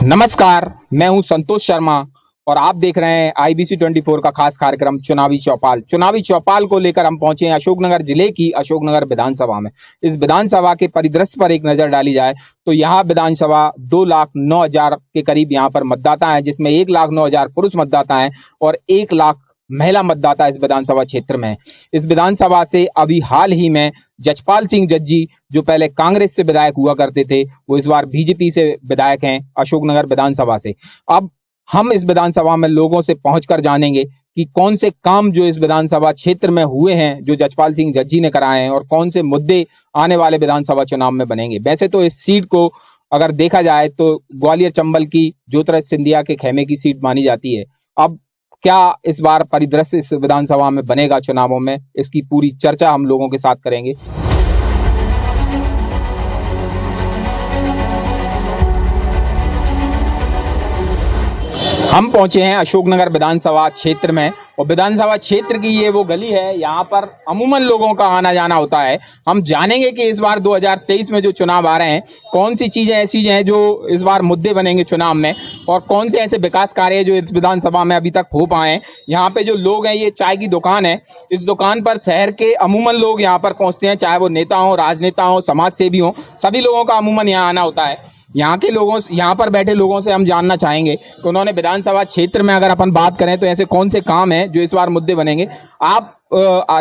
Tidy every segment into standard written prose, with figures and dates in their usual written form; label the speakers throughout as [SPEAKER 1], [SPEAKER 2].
[SPEAKER 1] नमस्कार, मैं हूं संतोष शर्मा और आप देख रहे हैं IBC 24 का खास कार्यक्रम चुनावी चौपाल। चुनावी चौपाल को लेकर हम पहुंचे हैं अशोकनगर जिले की अशोकनगर विधानसभा में। इस विधानसभा के परिदृश्य पर एक नजर डाली जाए तो यहाँ विधानसभा 2,09,000 के करीब यहाँ पर मतदाता हैं, जिसमें 1,09,000 पुरुष मतदाता हैं और 1 लाख महिला मतदाता इस विधानसभा क्षेत्र में है। इस विधानसभा से अभी हाल ही में जजपाल सिंह जज्जी, जो पहले कांग्रेस से विधायक हुआ करते थे, वो इस बार बीजेपी से विधायक हैं अशोकनगर विधानसभा से। अब हम इस विधानसभा में लोगों से पहुंचकर जानेंगे कि कौन से काम जो इस विधानसभा क्षेत्र में हुए हैं, जो जजपाल सिंह जज्जी ने कराए हैं, और कौन से मुद्दे आने वाले विधानसभा चुनाव में बनेंगे। वैसे तो इस सीट को अगर देखा जाए तो ग्वालियर चंबल की ज्योतिराज सिंधिया के खेमे की सीट मानी जाती है। अब क्या इस बार परिदृश्य इस विधानसभा में बनेगा चुनावों में, इसकी पूरी चर्चा हम लोगों के साथ करेंगे। हम पहुंचे हैं अशोकनगर विधानसभा क्षेत्र में और विधानसभा क्षेत्र की ये वो गली है, यहाँ पर अमूमन लोगों का आना जाना होता है। हम जानेंगे कि इस बार 2023 में जो चुनाव आ रहे हैं, कौन सी चीजें ऐसी हैं जो इस बार मुद्दे बनेंगे चुनाव में, और कौन से ऐसे विकास कार्य जो इस विधानसभा में अभी तक हो पाए हैं। यहाँ पे जो लोग हैं, ये चाय की दुकान है, इस दुकान पर शहर के अमूमन लोग यहाँ पर पहुंचते हैं, चाहे वो नेता हो, राजनेता हो, समाज सेवी हो, सभी लोगों का अमूमन यहाँ आना होता है। यहाँ के लोगों, यहाँ पर बैठे लोगों से हम जानना चाहेंगे कि उन्होंने विधानसभा क्षेत्र में अगर अपन बात करें तो ऐसे कौन से काम हैं जो इस बार मुद्दे बनेंगे।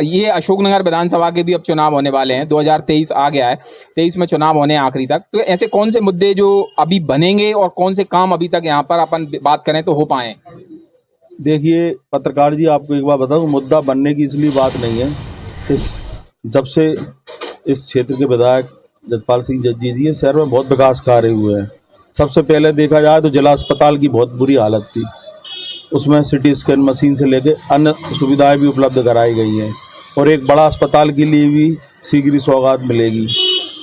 [SPEAKER 1] ये अशोकनगर विधानसभा के भी अब चुनाव होने वाले हैं, 2023 आ गया है, 23 में चुनाव होने हैं आखिरी तक। तो ऐसे कौन से मुद्दे जो अभी बनेंगे और कौन से काम अभी तक यहाँ पर अपन बात करें तो हो पाए।
[SPEAKER 2] देखिए पत्रकार जी, आपको एक बात बताऊं, मुद्दा बनने की इसलिए बात नहीं है। जब से इस क्षेत्र के विधायक जजपाल सिंह जज्जी जी, शहर में बहुत विकास कार्य हुए हैं। सबसे पहले देखा जाए तो जिला अस्पताल की बहुत बुरी हालत थी, उसमें सिटी स्कैन मशीन से लेकर अन्य सुविधाएं भी उपलब्ध कराई गई हैं और एक बड़ा अस्पताल के लिए भी शीघ्र सौगात मिलेगी।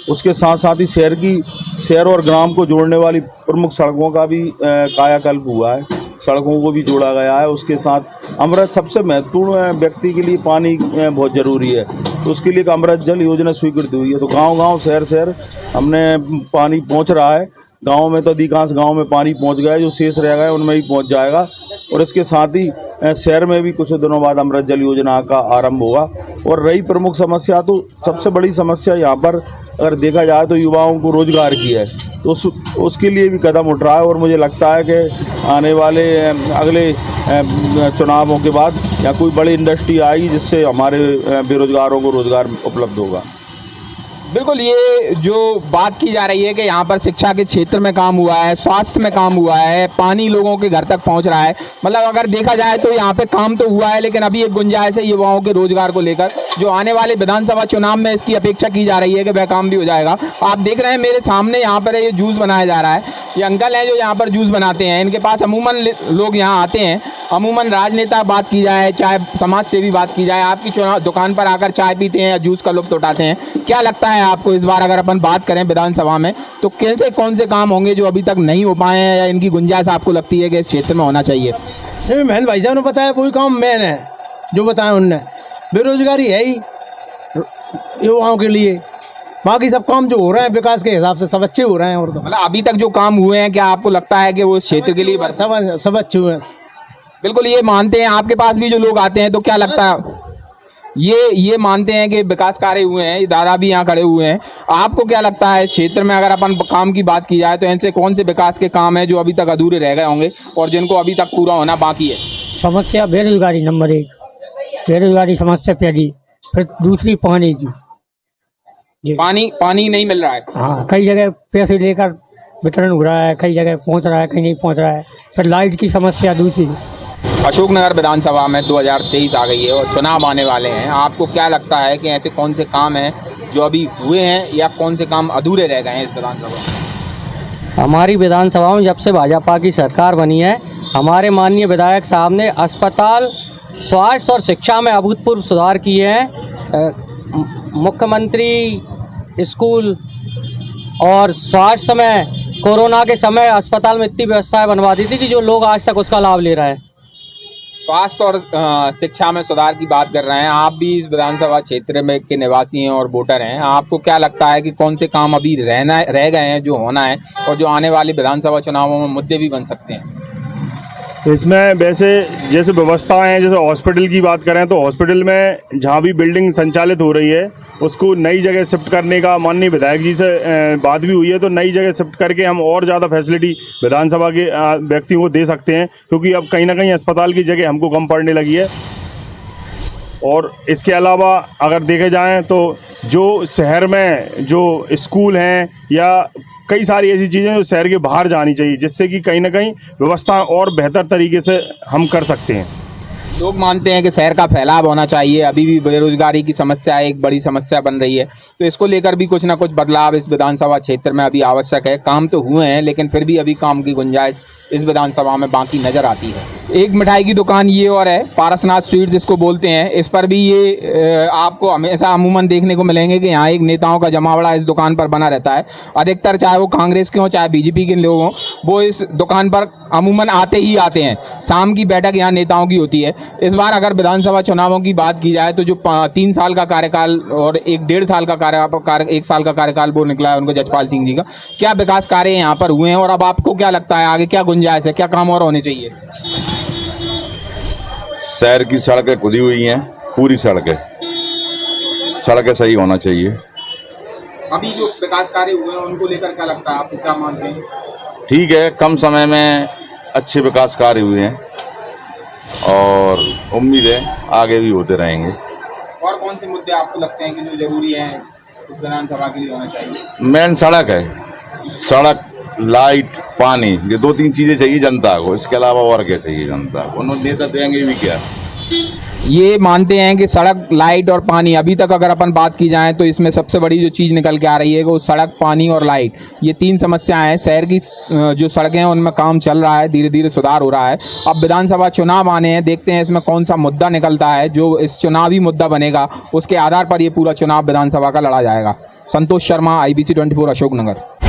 [SPEAKER 2] उसके साथ साथ ही शहर और ग्राम को जोड़ने वाली प्रमुख सड़कों का भी कायाकल्प हुआ है, सड़कों को भी जोड़ा गया है। उसके साथ अमृत, सबसे महत्वपूर्ण व्यक्ति के लिए पानी बहुत ज़रूरी है, तो उसके लिए अमृत जल योजना स्वीकृत हुई है। तो गांव-गांव, शहर हमने पानी पहुंच रहा है। गांव में तो अधिकांश गांव में पानी पहुंच गया है, जो शेष रह गए उनमें भी पहुंच जाएगा। और इसके साथ ही शहर में भी कुछ दिनों बाद अमृत जल योजना का आरंभ होगा। और रही प्रमुख समस्या, तो सबसे बड़ी समस्या यहाँ पर अगर देखा जाए तो युवाओं को रोजगार की है, तो उसके लिए भी कदम उठ रहा है। और मुझे लगता है कि आने वाले अगले चुनावों के बाद या कोई बड़ी इंडस्ट्री आएगी जिससे हमारे बेरोजगारों को रोजगार उपलब्ध होगा।
[SPEAKER 1] बिल्कुल, ये जो बात की जा रही है कि यहाँ पर शिक्षा के क्षेत्र में काम हुआ है, स्वास्थ्य में काम हुआ है, पानी लोगों के घर तक पहुँच रहा है, मतलब अगर देखा जाए तो यहाँ पे काम तो हुआ है, लेकिन अभी एक गुंजाइश है युवाओं के रोजगार को लेकर, जो आने वाले विधानसभा चुनाव में इसकी अपेक्षा की जा रही है कि वह काम भी हो जाएगा। आप देख रहे हैं मेरे सामने यहाँ पर ये जूस बनाया जा रहा है, ये अंकल हैं जो यहाँ पर जूस बनाते हैं। इनके पास अमूमन लोग यहाँ आते हैं, अमूमन राजनेता बात की जाए, चाहे समाज से भी बात की जाए, आपकी दुकान पर आकर चाय पीते हैं या जूस का लुत्फ उठाते हैं। क्या लगता है आपको इस बार अगर अपन बात करें विधानसभा में तो कैसे कौन से काम होंगे जो अभी तक नहीं हो पाए हैं, या इनकी गुंजाइश आपको लगती है कि इस क्षेत्र में होना चाहिए।
[SPEAKER 3] महन भाई साहब ने बताया, कोई काम मैन है जो बताया उनने। बेरोजगारी है ही युवाओं के लिए, बाकी सब काम जो हो रहे हैं विकास के हिसाब से सब अच्छे हो रहे हैं। और तो
[SPEAKER 1] मतलब अभी तक जो काम हुए हैं, क्या आपको लगता है कि वो क्षेत्र के लिए
[SPEAKER 3] सब अच्छे हुए हैं।
[SPEAKER 1] बिल्कुल, ये मानते हैं। आपके पास भी जो लोग आते हैं तो क्या लगता है, ये मानते हैं कि विकास कार्य हुए हैं। दादा भी यहाँ खड़े हुए हैं, आपको क्या लगता है क्षेत्र में अगर अपन काम की बात की जाए तो ऐसे कौन से विकास के काम हैं जो अभी तक अधूरे रह गए होंगे और जिनको अभी तक पूरा होना बाकी है।
[SPEAKER 4] समस्या बेरोजगारी नंबर 1, बेरोजगारी समस्या पहली, फिर दूसरी पानी की।
[SPEAKER 1] पानी नहीं मिल रहा है।
[SPEAKER 4] हाँ, कई जगह पैसे लेकर वितरण हो रहा है, कई जगह पहुँच रहा है, कहीं नहीं पहुँच रहा है। फिर लाइट की समस्या दूसरी।
[SPEAKER 1] अशोकनगर विधानसभा में 2023 आ गई है और चुनाव आने वाले हैं। आपको क्या लगता है कि ऐसे कौन से काम हैं जो अभी हुए हैं या कौन से काम अधूरे रह गए हैं इस विधानसभा में?
[SPEAKER 5] हमारी विधानसभा में जब से भाजपा की सरकार बनी है, हमारे माननीय विधायक साहब ने अस्पताल, स्वास्थ्य और शिक्षा में अभूतपूर्व सुधार किए हैं। मुख्यमंत्री स्कूल और स्वास्थ्य में कोरोना के समय अस्पताल में इतनी व्यवस्थाएं बनवा दी थी कि जो लोग आज तक उसका लाभ ले रहे हैं।
[SPEAKER 1] स्वास्थ्य और शिक्षा में सुधार की बात कर रहे हैं। आप भी इस विधानसभा क्षेत्र में के निवासी हैं और वोटर हैं। आपको क्या लगता है कि कौन से काम अभी रह गए हैं जो होना है और जो आने वाले विधानसभा चुनावों में मुद्दे भी बन सकते हैं?
[SPEAKER 6] इसमें वैसे जैसे व्यवस्थाएं हैं, जैसे हॉस्पिटल की बात करें तो हॉस्पिटल में जहां भी बिल्डिंग संचालित हो रही है उसको नई जगह शिफ्ट करने का माननीय विधायक जी से बात भी हुई है। तो नई जगह शिफ्ट करके हम और ज़्यादा फैसिलिटी विधानसभा के व्यक्तियों को दे सकते हैं, क्योंकि अब कहीं ना कहीं अस्पताल की जगह हमको कम पड़ने लगी है। और इसके अलावा अगर देखे जाएँ तो जो शहर में जो स्कूल हैं या कई सारी ऐसी चीज़ें जो शहर के बाहर जानी चाहिए, जिससे कि कहीं ना कहीं व्यवस्था और बेहतर तरीके से हम कर सकते हैं।
[SPEAKER 1] लोग मानते हैं कि शहर का फैलाव होना चाहिए। अभी भी बेरोजगारी की समस्या एक बड़ी समस्या बन रही है, तो इसको लेकर भी कुछ ना कुछ बदलाव इस विधानसभा क्षेत्र में अभी आवश्यक है। काम तो हुए हैं लेकिन फिर भी अभी काम की गुंजाइश इस विधानसभा में बाकी नजर आती है। एक मिठाई की दुकान ये और है, पारसनाथ स्वीट जिसको बोलते हैं। इस पर भी ये आपको हमेशा अमूमन देखने को मिलेंगे कि यहाँ एक नेताओं का जमावड़ा इस दुकान पर बना रहता है। अधिकतर चाहे वो कांग्रेस के हों चाहे बीजेपी के लोग हों, वो इस दुकान पर अमूमन आते ही आते हैं। शाम की बैठक यहाँ नेताओं की होती है। इस बार अगर विधानसभा चुनावों की बात की जाए तो जो 3 साल का कार्यकाल और 1.5 साल का 1 साल का कार्यकाल वो निकला है उनको, जजपाल सिंह जी का, क्या विकास कार्य यहाँ पर हुए हैं और अब आपको क्या लगता है आगे क्या गुंजाइश है, क्या काम और होने चाहिए?
[SPEAKER 7] शहर की सड़कें खुदी हुई हैं, पूरी सड़कें सही होना चाहिए।
[SPEAKER 1] अभी जो विकास कार्य हुए हैं उनको लेकर क्या लगता है, आपको क्या मानते हैं?
[SPEAKER 7] ठीक है, कम समय में अच्छे विकास कार्य हुए हैं और उम्मीद है आगे भी होते रहेंगे।
[SPEAKER 1] और कौन से मुद्दे आपको लगते हैं कि जो जरूरी हैं इस विधानसभा के लिए होना चाहिए?
[SPEAKER 7] मेन सड़क है, सड़क, लाइट, पानी, ये 2-3 चीजें चाहिए जनता को। इसके अलावा और क्या चाहिए जनता को? उन्होंने नेता देंगे भी क्या?
[SPEAKER 1] ये मानते हैं कि सड़क, लाइट और पानी, अभी तक अगर अपन बात की जाए तो इसमें सबसे बड़ी जो चीज़ निकल के आ रही है वो सड़क, पानी और लाइट, ये 3 समस्याएं हैं। शहर की जो सड़कें हैं उनमें काम चल रहा है, धीरे धीरे सुधार हो रहा है। अब विधानसभा चुनाव आने हैं, देखते हैं इसमें कौन सा मुद्दा निकलता है। जो इस चुनावी मुद्दा बनेगा उसके आधार पर ये पूरा चुनाव विधानसभा का लड़ा जाएगा। संतोष शर्मा, IBC 24 अशोकनगर।